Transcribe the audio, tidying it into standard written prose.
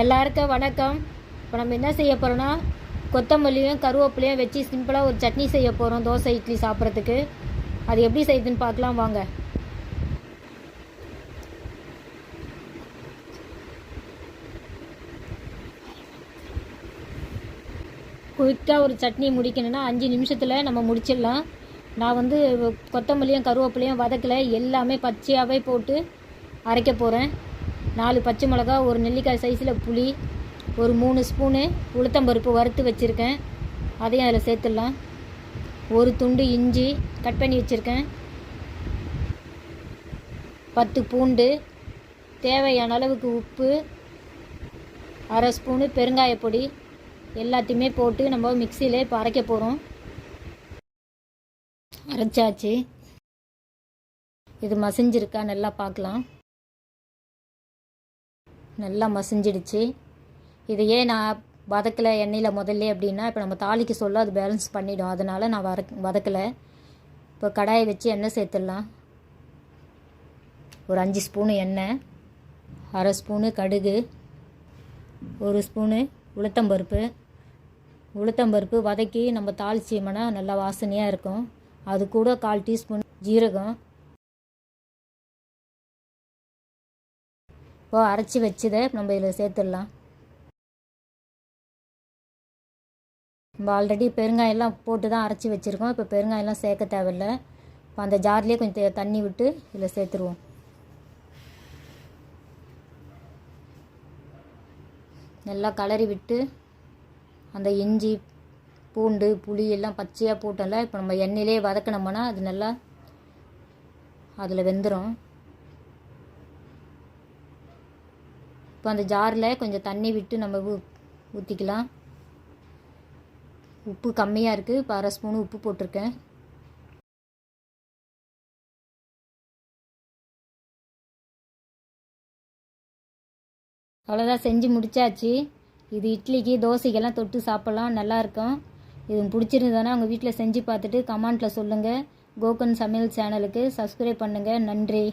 எல்லாருக்கும் வணக்கம். இப்போ நம்ம என்ன செய்ய போகிறோன்னா, கொத்தமல்லியும் கருவேப்பிலையும் வச்சு சிம்பிளாக ஒரு சட்னி செய்ய போகிறோம் தோசை இட்லி சாப்பிட்றதுக்கு. அது எப்படி செய்யுதுன்னு பார்க்கலாம் வாங்க. குயிக்காக ஒரு சட்னி முடிக்கணும்னா 5 நிமிஷத்தில் நம்ம முடிச்சிடலாம். நான் கொத்தமல்லியும் கருவேப்பிலையும் வதக்கலை, எல்லாமே பச்சையாகவே போட்டு அரைக்க போகிறேன். 4 பச்சை மிளகா, ஒரு நெல்லிக்காய் சைஸில் புளி, ஒரு 3 ஸ்பூனு உளுத்தம்பருப்பு வறுத்து வச்சுருக்கேன், அதையும் அதில் சேர்த்துடலாம். ஒரு துண்டு இஞ்சி கட் பண்ணி வச்சுருக்கேன், 10 பூண்டு, தேவையான அளவுக்கு உப்பு, அரை ஸ்பூனு பெருங்காயப்பொடி எல்லாத்தையுமே போட்டு நம்ம மிக்சியில் இப்போ அரைக்க போகிறோம். அரைச்சாச்சு. இது மசிஞ்சிருக்கா நல்லா பார்க்கலாம். நல்லா மசிஞ்சிடுச்சு. இது ஏன் நான் வதக்கலை எண்ணெயில் முதல்ல அப்படின்னா, இப்போ நம்ம தாளிக்கு சொல்ல அது பேலன்ஸ் பண்ணிடும், அதனால் நான் வதக்கலை. இப்போ கடாயை வச்சு எண்ணெய் சேர்த்துடலாம். ஒரு 5 ஸ்பூனு எண்ணெய், அரை ஸ்பூனு கடுகு, 1 ஸ்பூனு உளுத்தம்பருப்பு வதக்கி நம்ம தாளிச்சோம்னா நல்லா வாசனையாக இருக்கும். அது கூட 1/4 டீஸ்பூன் ஜீரகம். இப்போ அரைச்சி வச்சதை நம்ம இதில் சேர்த்துடலாம். நம்ம ஆல்ரெடி பெருங்காயெல்லாம் போட்டு தான் அரைச்சி வச்சுருக்கோம். இப்போ பெருங்காயெல்லாம் சேர்க்க தேவையில்லை. இப்போ அந்த ஜார்லேயே கொஞ்சம் தண்ணி விட்டு இதில் சேர்த்துருவோம். நல்லா கலரி விட்டு அந்த இஞ்சி பூண்டு புளி எல்லாம் பச்சையாக போட்டோம்ல, இப்போ நம்ம எண்ணெயிலே வதக்கினோம்னா அது நல்லா அதில் வெந்துடும். இப்போ அந்த ஜாரில் கொஞ்சம் தண்ணி விட்டு நம்ம ஊற்றிக்கலாம். உப்பு கம்மியாக இருக்குது, இப்போ அரை ஸ்பூனு உப்பு போட்டிருக்கேன். அவ்வளோதான், செஞ்சு முடித்தாச்சு. இது இட்லிக்கு தோசைக்கெல்லாம் தொட்டு சாப்பிட்லாம், நல்லாயிருக்கும். இது பிடிச்சிருந்ததுன்னா உங்கள் வீட்டில் செஞ்சு பார்த்துட்டு கமெண்ட்டில் சொல்லுங்கள். கோகுன் சமையல் சேனலுக்கு சப்ஸ்கிரைப் பண்ணுங்கள். நன்றி.